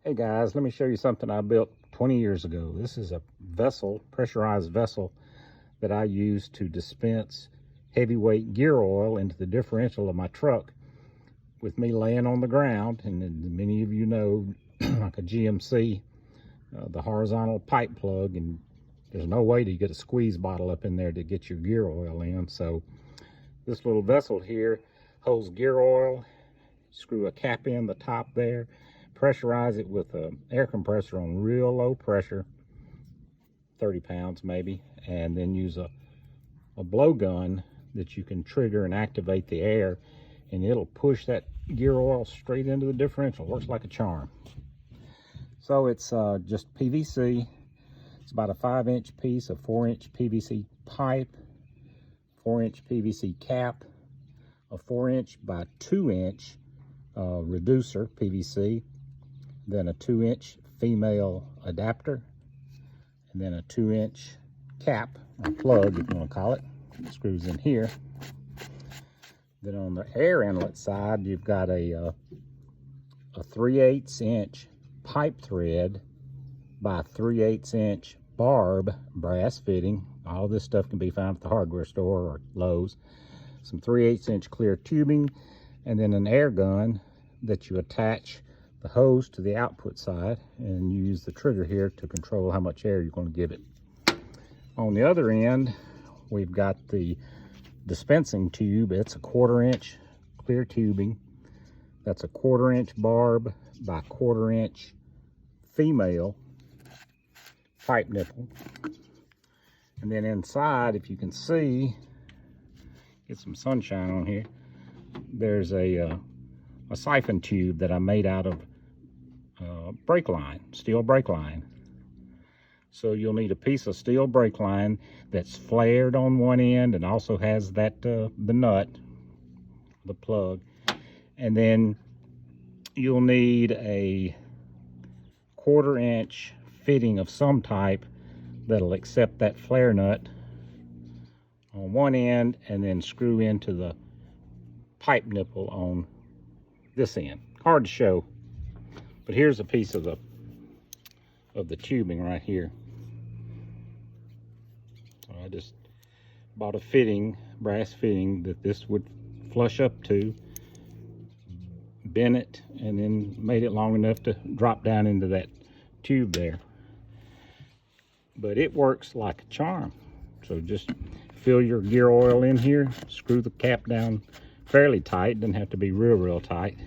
Hey guys, let me show you something I built 20 years ago. This is a vessel, pressurized vessel, that I use to dispense heavyweight gear oil into the differential of my truck with me laying on the ground. And many of you know, like a GMC, the horizontal pipe plug, and there's no way to get a squeeze bottle up in there to get your gear oil in. So this little vessel here holds gear oil. Screw a cap in the top there, pressurize it with an air compressor on real low pressure, 30 pounds maybe, and then use a blowgun that you can trigger and activate the air, and it'll push that gear oil straight into the differential. Works like a charm. So it's just PVC. It's about a 5-inch piece of 4-inch PVC pipe, 4-inch PVC cap, a 4-inch by 2-inch reducer PVC, then a 2-inch female adapter, and then a 2-inch cap or plug, if you want to call it. It screws in here. Then on the air inlet side, you've got a 3/8 inch pipe thread by 3/8 inch barb brass fitting. All this stuff can be found at the hardware store or Lowe's. Some 3/8 inch clear tubing, and then an air gun that you attach the hose to the output side, and you use the trigger here to control how much air you're going to give it. On the other end, we've got the dispensing tube. It's a 1/4 inch clear tubing. That's a 1/4 inch barb by 1/4 inch female pipe nipple. And then inside, if you can see, get some sunshine on here, there's a siphon tube that I made out of brake line, steel brake line. So you'll need a piece of steel brake line that's flared on one end and also has that the nut, the plug, and then you'll need a 1/4 inch fitting of some type that'll accept that flare nut on one end and then screw into the pipe nipple on this end. Hard to show, but here's a piece of the tubing right here. So I just bought a fitting, brass fitting, that this would flush up to, bent it, and then made it long enough to drop down into that tube there. But it works like a charm. So just fill your gear oil in here, screw the cap down fairly tight, doesn't have to be real tight.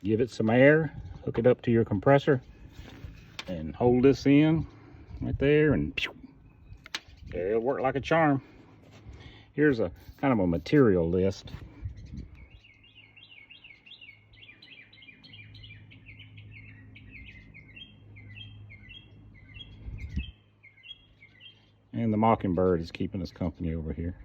Give it some air, hook it up to your compressor, and hold this in right there, and it'll work like a charm. Here's a kind of a material list. And the mockingbird is keeping us company over here.